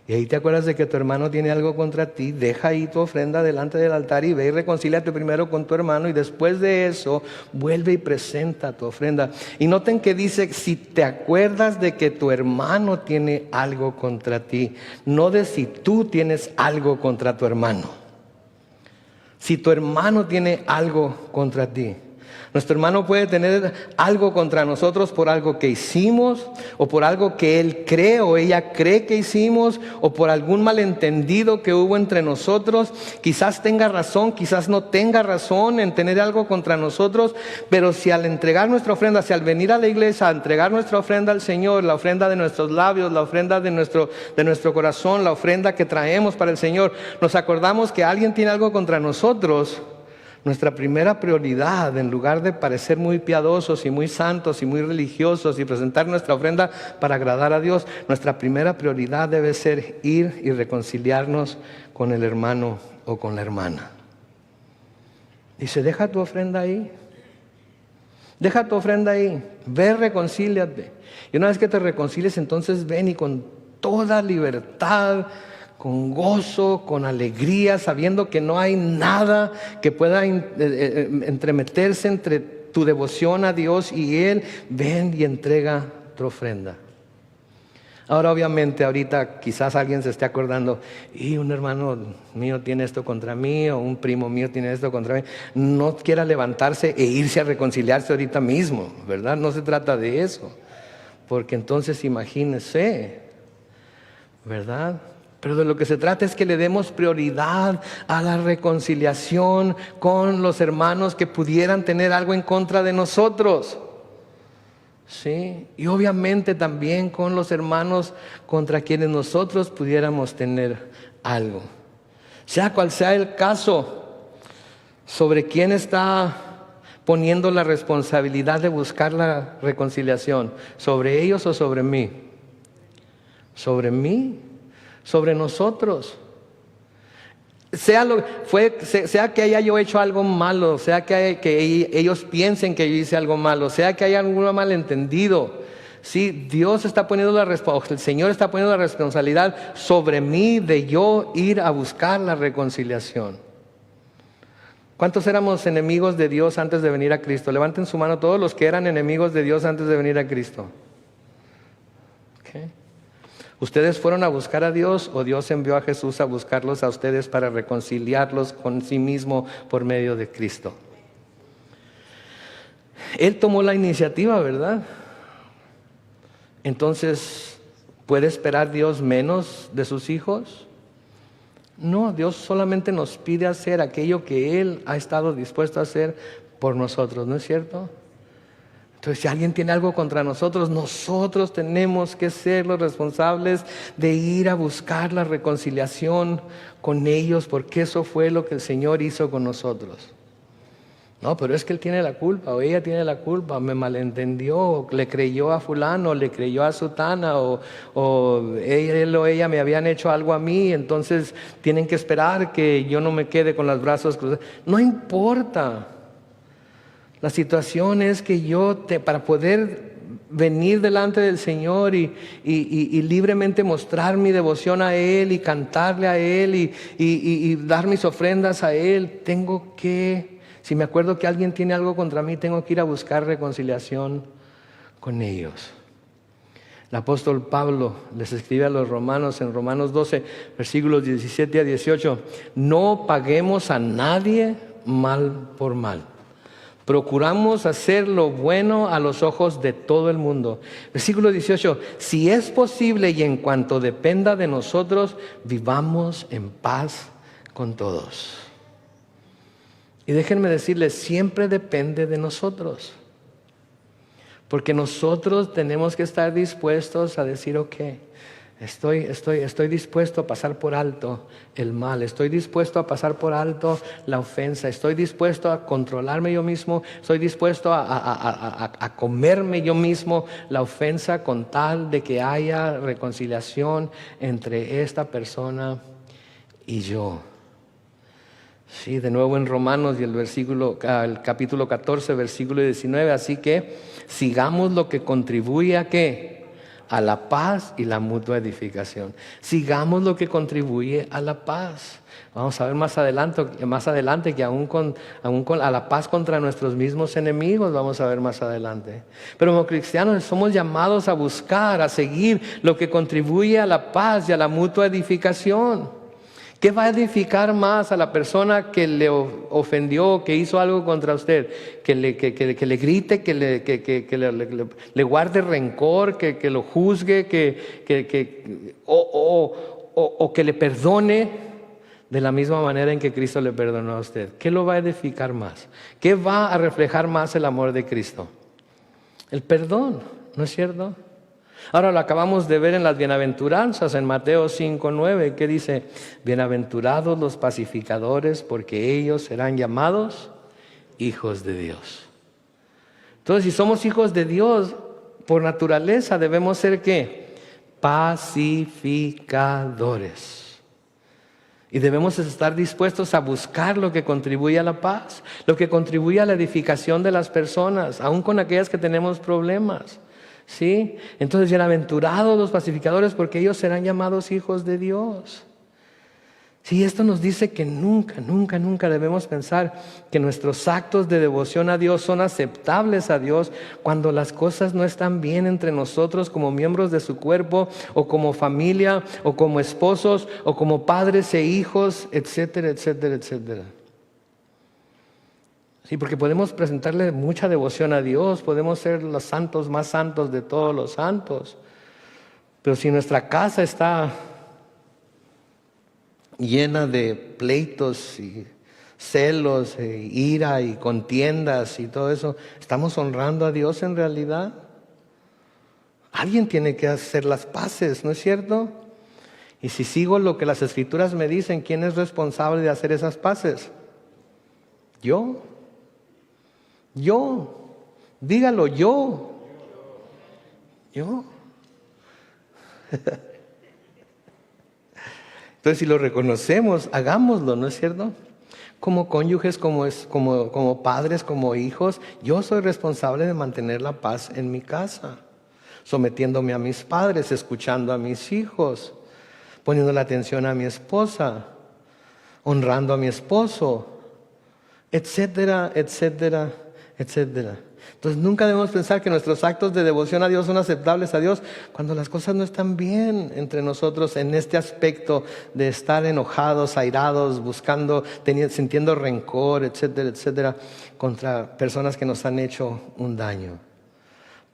y ahí te acuerdas de que tu hermano tiene algo contra ti, deja ahí tu ofrenda delante del altar y ve y reconcíliate primero con tu hermano, y después de eso vuelve y presenta tu ofrenda. Y noten que dice, si te acuerdas de que tu hermano tiene algo contra ti, no de si tú tienes algo contra tu hermano. Si tu hermano tiene algo contra ti. Nuestro hermano puede tener algo contra nosotros por algo que hicimos, o por algo que él cree o ella cree que hicimos, o por algún malentendido que hubo entre nosotros. Quizás tenga razón, quizás no tenga razón en tener algo contra nosotros, pero si al entregar nuestra ofrenda, si al venir a la iglesia a entregar nuestra ofrenda al Señor, la ofrenda de nuestros labios, la ofrenda de nuestro corazón, la ofrenda que traemos para el Señor, nos acordamos que alguien tiene algo contra nosotros, nuestra primera prioridad, en lugar de parecer muy piadosos y muy santos y muy religiosos y presentar nuestra ofrenda para agradar a Dios, nuestra primera prioridad debe ser ir y reconciliarnos con el hermano o con la hermana. Dice, deja tu ofrenda ahí. Deja tu ofrenda ahí. Ve, reconcíliate. Y una vez que te reconcilies, entonces ven y con toda libertad, con gozo, con alegría, sabiendo que no hay nada que pueda entremeterse entre tu devoción a Dios y Él, ven y entrega tu ofrenda. Ahora obviamente ahorita quizás alguien se esté acordando, y un hermano mío tiene esto contra mí, o un primo mío tiene esto contra mí. No quiera levantarse e irse a reconciliarse ahorita mismo, ¿verdad? No se trata de eso, porque entonces imagínese, ¿verdad? Pero de lo que se trata es que le demos prioridad a la reconciliación con los hermanos que pudieran tener algo en contra de nosotros. ¿Sí? Y obviamente también con los hermanos contra quienes nosotros pudiéramos tener algo. Sea cual sea el caso, sobre quién está poniendo la responsabilidad de buscar la reconciliación, ¿sobre ellos o sobre mí? ¿Sobre mí? Sobre nosotros. Sea que haya yo hecho algo malo, sea que ellos piensen que yo hice algo malo, sea que haya algún malentendido, sí, Dios está poniendo el Señor está poniendo la responsabilidad sobre mí de yo ir a buscar la reconciliación. ¿Cuántos éramos enemigos de Dios antes de venir a Cristo? Levanten su mano todos los que eran enemigos de Dios antes de venir a Cristo. Okay. ¿Ustedes fueron a buscar a Dios o Dios envió a Jesús a buscarlos a ustedes para reconciliarlos con sí mismo por medio de Cristo? Él tomó la iniciativa, ¿verdad? Entonces, ¿puede esperar Dios menos de sus hijos? No, Dios solamente nos pide hacer aquello que Él ha estado dispuesto a hacer por nosotros, ¿no es cierto? Entonces, si alguien tiene algo contra nosotros, nosotros tenemos que ser los responsables de ir a buscar la reconciliación con ellos, porque eso fue lo que el Señor hizo con nosotros. No, pero es que él tiene la culpa, o ella tiene la culpa, me malentendió, o le creyó a fulano, le creyó a sutana, o él o ella me habían hecho algo a mí, entonces tienen que esperar que yo no me quede con los brazos cruzados. No importa. La situación es que para poder venir delante del Señor y libremente mostrar mi devoción a Él y cantarle a Él y dar mis ofrendas a Él, tengo que, si me acuerdo que alguien tiene algo contra mí, tengo que ir a buscar reconciliación con ellos. El apóstol Pablo les escribe a los romanos en Romanos 12, versículos 17 a 18, no paguemos a nadie mal por mal. Procuramos hacer lo bueno a los ojos de todo el mundo. Versículo 18, si es posible y en cuanto dependa de nosotros, vivamos en paz con todos. Y déjenme decirles, siempre depende de nosotros. Porque nosotros tenemos que estar dispuestos a decir, ok, estoy dispuesto a pasar por alto el mal, estoy dispuesto a pasar por alto la ofensa, estoy dispuesto a controlarme yo mismo, estoy dispuesto a comerme yo mismo la ofensa con tal de que haya reconciliación entre esta persona y yo. Sí, de nuevo en Romanos y el capítulo 14, versículo 19, así que sigamos lo que contribuye a ¿qué? A la paz y la mutua edificación. Sigamos lo que contribuye a la paz. Vamos a ver más adelante que aún con a la paz contra nuestros mismos enemigos, vamos a ver más adelante. Pero como cristianos somos llamados a buscar, a seguir lo que contribuye a la paz y a la mutua edificación. ¿Qué va a edificar más a la persona que le ofendió, que hizo algo contra usted? Que le grite, que le guarde rencor, que lo juzgue, o que le perdone de la misma manera en que Cristo le perdonó a usted. ¿Qué lo va a edificar más? ¿Qué va a reflejar más el amor de Cristo? El perdón, ¿no es cierto? Ahora lo acabamos de ver en las bienaventuranzas, en Mateo 5:9, que dice, bienaventurados los pacificadores, porque ellos serán llamados hijos de Dios. Entonces, si somos hijos de Dios, por naturaleza debemos ser ¿qué? Pacificadores. Y debemos estar dispuestos a buscar lo que contribuye a la paz, lo que contribuye a la edificación de las personas, aun con aquellas que tenemos problemas. ¿Sí? Entonces, bienaventurados los pacificadores, porque ellos serán llamados hijos de Dios. Sí, esto nos dice que nunca debemos pensar que nuestros actos de devoción a Dios son aceptables a Dios cuando las cosas no están bien entre nosotros como miembros de su cuerpo, o como familia, o como esposos, o como padres e hijos, etcétera, etcétera, etcétera. Sí, porque podemos presentarle mucha devoción a Dios, podemos ser los santos más santos de todos los santos, pero si nuestra casa está llena de pleitos y celos, e ira y contiendas y todo eso, ¿estamos honrando a Dios en realidad? Alguien tiene que hacer las paces, ¿no es cierto? Y si sigo lo que las Escrituras me dicen, ¿quién es responsable de hacer esas paces? Yo. Dígalo, yo. Entonces, si lo reconocemos, hagámoslo, ¿no es cierto? Como cónyuges, como padres, como hijos, yo soy responsable de mantener la paz en mi casa, sometiéndome a mis padres, escuchando a mis hijos, poniendo la atención a mi esposa, honrando a mi esposo, etcétera, etcétera, etcétera. Entonces nunca debemos pensar que nuestros actos de devoción a Dios son aceptables a Dios cuando las cosas no están bien entre nosotros en este aspecto de estar enojados, airados, buscando, sintiendo rencor, etcétera, etcétera, contra personas que nos han hecho un daño.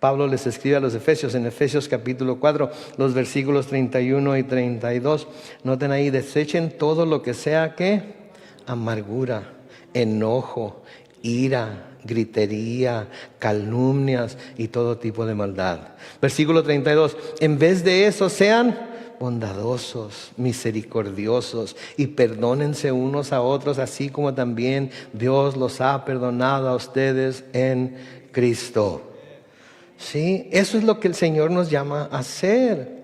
Pablo les escribe a los Efesios, en Efesios capítulo 4, los versículos 31 y 32. Noten ahí, desechen todo lo que sea, ¿qué? Amargura, enojo, ira, gritería, calumnias y todo tipo de maldad. Versículo 32, en vez de eso sean bondadosos, misericordiosos y perdónense unos a otros, así como también Dios los ha perdonado a ustedes en Cristo. Sí, eso es lo que el Señor nos llama a hacer.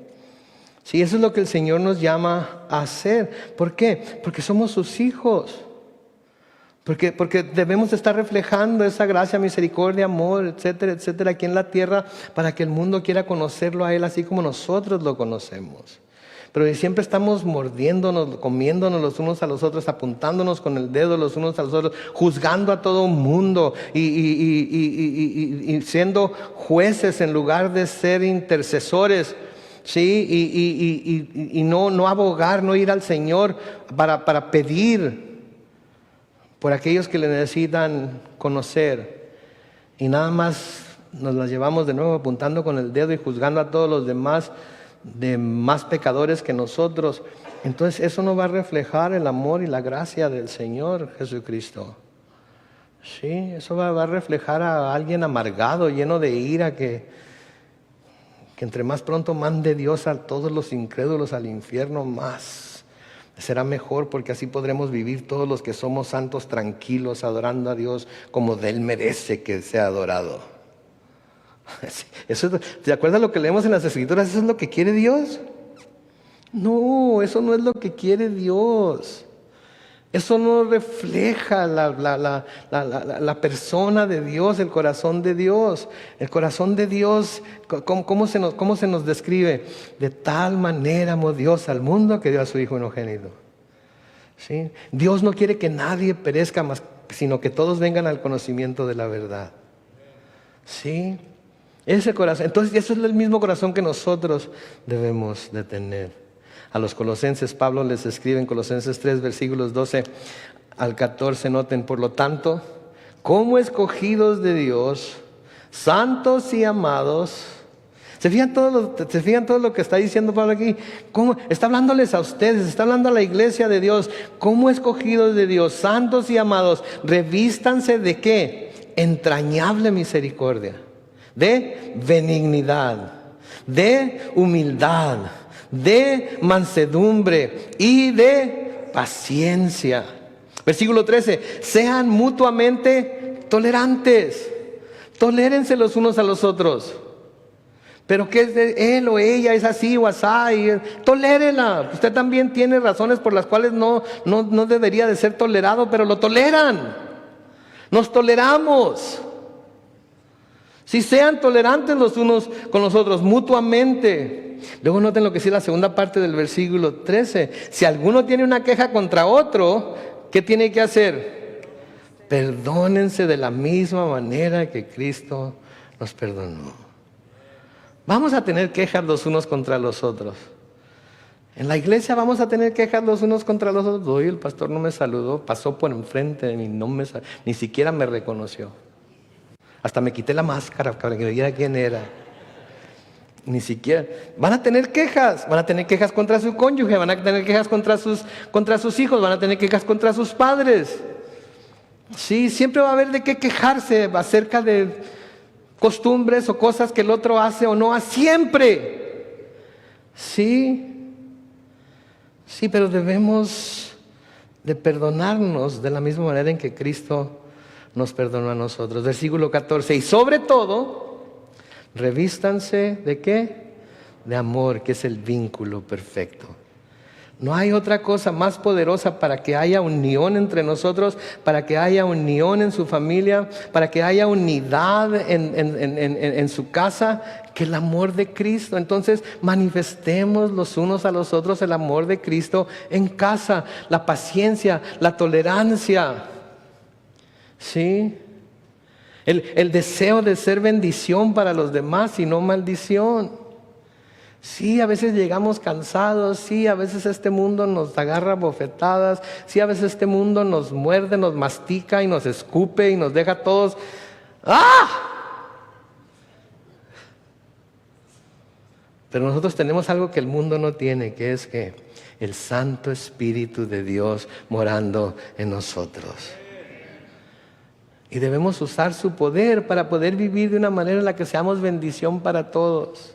Sí, eso es lo que el Señor nos llama a hacer. ¿Por qué? Porque somos sus hijos. Porque debemos estar reflejando esa gracia, misericordia, amor, etcétera, etcétera, aquí en la tierra, para que el mundo quiera conocerlo a Él así como nosotros lo conocemos. Pero siempre estamos mordiéndonos, comiéndonos los unos a los otros, apuntándonos con el dedo los unos a los otros, juzgando a todo mundo y siendo jueces en lugar de ser intercesores. Sí, y no abogar, no ir al Señor para pedir por aquellos que le necesitan conocer. Y nada más nos las llevamos de nuevo apuntando con el dedo y juzgando a todos los demás de más pecadores que nosotros. Entonces eso no va a reflejar el amor y la gracia del Señor Jesucristo. Sí, eso va a reflejar a alguien amargado, lleno de ira, que entre más pronto mande Dios a todos los incrédulos al infierno, más será mejor, porque así podremos vivir todos los que somos santos tranquilos, adorando a Dios como de Él merece que sea adorado. ¿Te acuerdas lo que leemos en las Escrituras? ¿Eso es lo que quiere Dios? No, eso no es lo que quiere Dios. Eso no refleja la persona de Dios, el corazón de Dios. El corazón de Dios, ¿cómo se nos describe? De tal manera amó Dios al mundo que dio a su Hijo unigénito. ¿Sí? Dios no quiere que nadie perezca más, sino que todos vengan al conocimiento de la verdad. ¿Sí? Ese corazón. Entonces, eso es el mismo corazón que nosotros debemos de tener. A los colosenses, Pablo les escribe en Colosenses 3, versículos 12 al 14, noten, por lo tanto, como escogidos de Dios, santos y amados. ¿Se fijan todo lo que está diciendo Pablo aquí? ¿Cómo? Está hablándoles a ustedes, está hablando a la iglesia de Dios. Como escogidos de Dios, santos y amados, revístanse de ¿qué? Entrañable misericordia, de benignidad, de humildad, de mansedumbre y de paciencia. Versículo 13, sean mutuamente tolerantes, tolérense los unos a los otros. Pero que es de él o ella, es así o asá, tolérela. Usted también tiene razones por las cuales no debería de ser tolerado, pero lo toleran. Nos toleramos. Si sean tolerantes los unos con los otros, mutuamente. Luego noten lo que dice la segunda parte del versículo 13. Si alguno tiene una queja contra otro, ¿qué tiene que hacer? Perdónense de la misma manera que Cristo nos perdonó. Vamos a tener quejas los unos contra los otros. En la iglesia vamos a tener quejas los unos contra los otros. Hoy el pastor no me saludó, pasó por enfrente de mí, ni siquiera me reconoció. Hasta me quité la máscara para que me viera quién era. Ni siquiera. Van a tener quejas contra su cónyuge, van a tener quejas contra sus hijos, van a tener quejas contra sus padres. Sí, siempre va a haber de qué quejarse acerca de costumbres o cosas que el otro hace o no hace, siempre. Sí, pero debemos de perdonarnos de la misma manera en que Cristo nos perdonó a nosotros. Versículo 14, y sobre todo, revístanse ¿de qué? De amor, que es el vínculo perfecto. No hay otra cosa más poderosa para que haya unión entre nosotros, para que haya unión en su familia, para que haya unidad en su casa, que el amor de Cristo. Entonces manifestemos los unos a los otros el amor de Cristo en casa, la paciencia, la tolerancia. ¿Sí? El deseo de ser bendición para los demás y no maldición. Sí, a veces llegamos cansados, sí, a veces este mundo nos agarra bofetadas, sí, a veces este mundo nos muerde, nos mastica y nos escupe y nos deja todos. ¡Ah! Pero nosotros tenemos algo que el mundo no tiene, que es que el Santo Espíritu de Dios morando en nosotros. Y debemos usar su poder para poder vivir de una manera en la que seamos bendición para todos.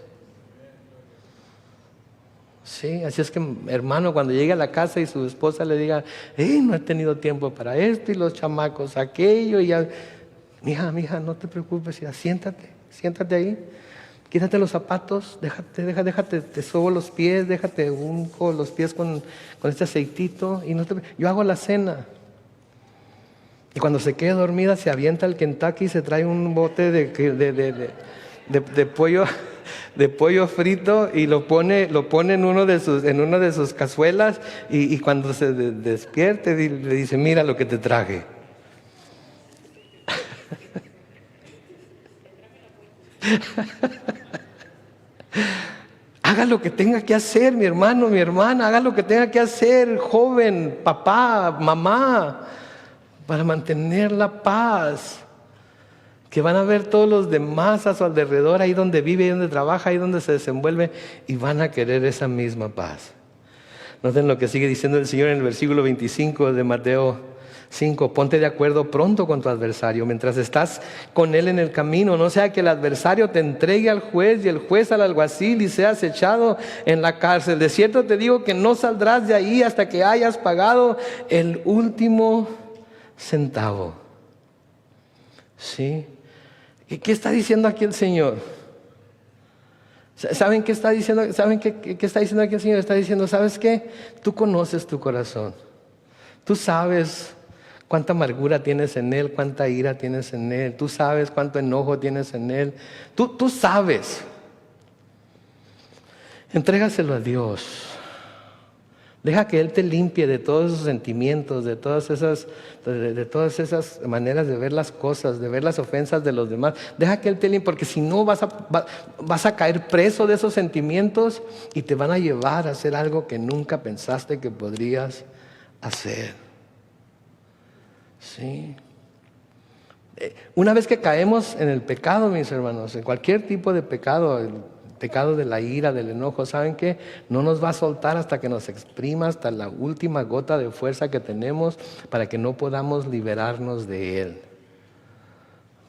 Sí, así es que, hermano, cuando llegue a la casa y su esposa le diga, no he tenido tiempo para esto y los chamacos aquello, y ya, mija, no te preocupes, ya, siéntate ahí, quítate los zapatos, déjate, te sobo los pies, déjate unjo los pies con este aceitito, y yo hago la cena. Y cuando se quede dormida se avienta el Kentucky y se trae un bote de pollo frito y lo pone en una de sus cazuelas, y cuando se despierte le dice, mira lo que te traje. Haga lo que tenga que hacer, mi hermano, mi hermana, haga lo que tenga que hacer, joven, papá, mamá, para mantener la paz. Que van a ver todos los demás a su alrededor, ahí donde vive, ahí donde trabaja, ahí donde se desenvuelve, y van a querer esa misma paz. Noten lo que sigue diciendo el Señor en el versículo 25 de Mateo 5. Ponte de acuerdo pronto con tu adversario mientras estás con él en el camino, no sea que el adversario te entregue al juez y el juez al alguacil y seas echado en la cárcel. De cierto te digo que no saldrás de ahí hasta que hayas pagado el último centavo. ¿Sí? ¿Qué está diciendo aquí el Señor? ¿Saben qué está diciendo? ¿Saben qué está diciendo aquí el Señor? Está diciendo, ¿sabes qué? Tú conoces tu corazón. Tú sabes cuánta amargura tienes en él, cuánta ira tienes en él. Tú sabes cuánto enojo tienes en él. Tú sabes. Entrégaselo a Dios. Deja que Él te limpie de todos esos sentimientos, de todas esas maneras de ver las cosas, de ver las ofensas de los demás. Deja que Él te limpie, porque si no vas a caer preso de esos sentimientos y te van a llevar a hacer algo que nunca pensaste que podrías hacer. Sí. Una vez que caemos en el pecado, mis hermanos, en cualquier tipo de pecado, el pecado de la ira, del enojo, ¿saben qué? No nos va a soltar hasta que nos exprima hasta la última gota de fuerza que tenemos para que no podamos liberarnos de él.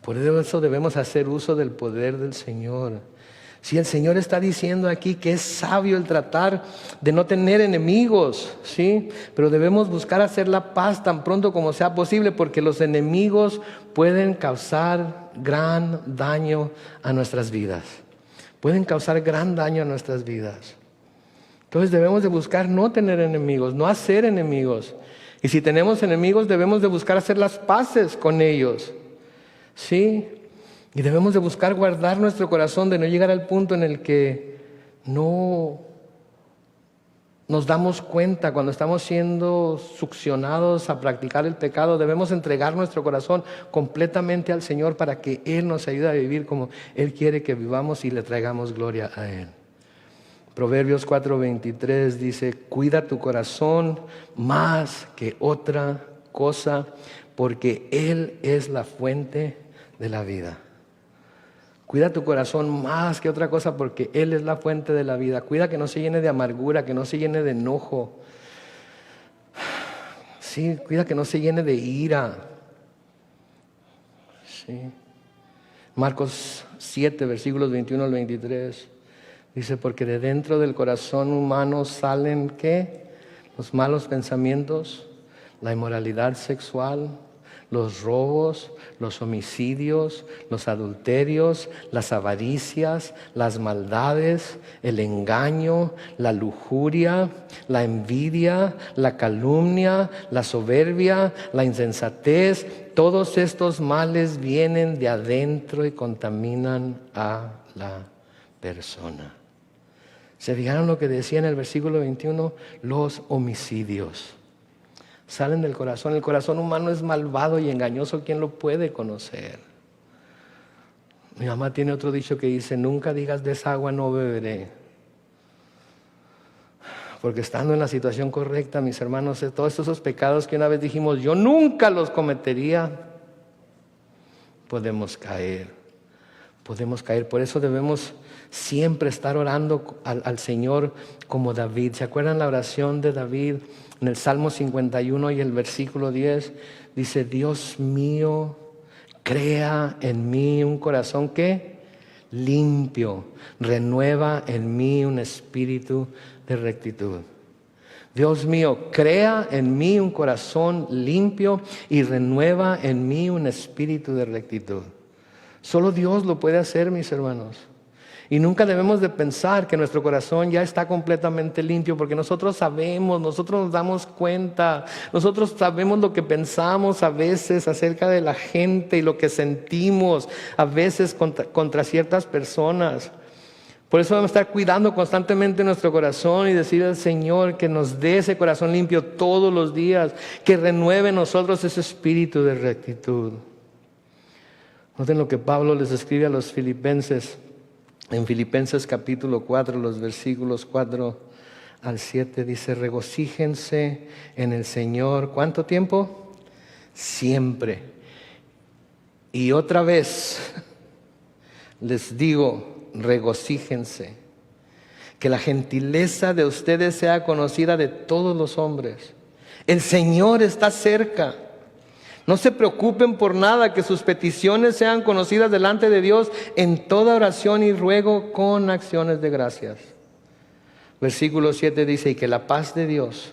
Por eso debemos hacer uso del poder del Señor. Si el Señor está diciendo aquí que es sabio el tratar de no tener enemigos, ¿sí? Pero debemos buscar hacer la paz tan pronto como sea posible, porque los enemigos pueden causar gran daño a nuestras vidas. Pueden causar gran daño a nuestras vidas. Entonces debemos de buscar no tener enemigos, no hacer enemigos. Y si tenemos enemigos, debemos de buscar hacer las paces con ellos. ¿Sí? Y debemos de buscar guardar nuestro corazón, de no llegar al punto en el que no nos damos cuenta cuando estamos siendo succionados a practicar el pecado. Debemos entregar nuestro corazón completamente al Señor para que Él nos ayude a vivir como Él quiere que vivamos y le traigamos gloria a Él. Proverbios 4:23 dice, cuida tu corazón más que otra cosa, porque Él es la fuente de la vida. Cuida tu corazón más que otra cosa, porque Él es la fuente de la vida. Cuida que no se llene de amargura, que no se llene de enojo. Sí, cuida que no se llene de ira. Sí. Marcos 7, versículos 21 al 23. Dice, porque de dentro del corazón humano salen, ¿qué? Los malos pensamientos, la inmoralidad sexual, los robos, los homicidios, los adulterios, las avaricias, las maldades, el engaño, la lujuria, la envidia, la calumnia, la soberbia, la insensatez. Todos estos males vienen de adentro y contaminan a la persona. ¿Se fijaron lo que decía en el versículo 21? Los homicidios salen del corazón. El corazón humano es malvado y engañoso. ¿Quién lo puede conocer? Mi mamá tiene otro dicho que dice, nunca digas de esa agua no beberé. Porque estando en la situación correcta, mis hermanos, todos esos pecados que una vez dijimos, yo nunca los cometería, podemos caer. Podemos caer. Por eso debemos siempre estar orando al Señor como David. ¿Se acuerdan la oración de David en el Salmo 51 y el versículo 10? Dice, Dios mío, crea en mí un corazón que limpio, renueva en mí un espíritu de rectitud. Dios mío, crea en mí un corazón limpio y renueva en mí un espíritu de rectitud. Solo Dios lo puede hacer, mis hermanos. Y nunca debemos de pensar que nuestro corazón ya está completamente limpio, porque nosotros sabemos, nosotros nos damos cuenta, nosotros sabemos lo que pensamos a veces acerca de la gente y lo que sentimos a veces contra ciertas personas. Por eso debemos estar cuidando constantemente nuestro corazón y decir al Señor que nos dé ese corazón limpio todos los días, que renueve en nosotros ese espíritu de rectitud. Noten lo que Pablo les escribe a los filipenses, en Filipenses capítulo 4, los versículos 4 al 7, dice, regocíjense en el Señor. ¿Cuánto tiempo? Siempre. Y otra vez les digo, regocíjense. Que la gentileza de ustedes sea conocida de todos los hombres. El Señor está cerca. No se preocupen por nada, que sus peticiones sean conocidas delante de Dios en toda oración y ruego con acciones de gracias. Versículo 7 dice, y que la paz de Dios,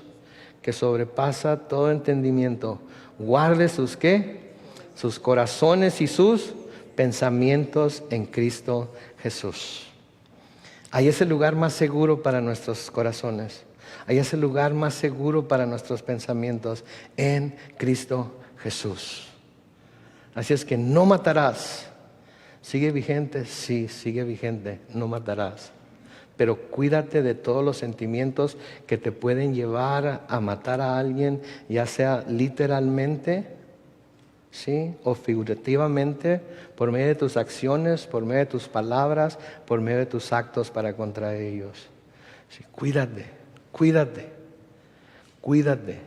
que sobrepasa todo entendimiento, guarde sus ¿qué? Sus corazones y sus pensamientos en Cristo Jesús. Ahí es el lugar más seguro para nuestros corazones. Ahí es el lugar más seguro para nuestros pensamientos en Cristo Jesús. Así es que no matarás. ¿Sigue vigente? Sí, sigue vigente. No matarás. Pero cuídate de todos los sentimientos que te pueden llevar a matar a alguien, ya sea literalmente, ¿sí? O figurativamente, por medio de tus acciones, por medio de tus palabras, por medio de tus actos para contra ellos. Sí, cuídate, cuídate, cuídate,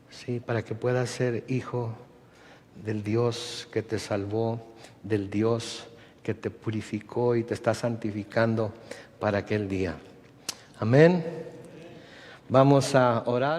sí, para que puedas ser hijo del Dios que te salvó, del Dios que te purificó y te está santificando para aquel día. Amén. Vamos a orar.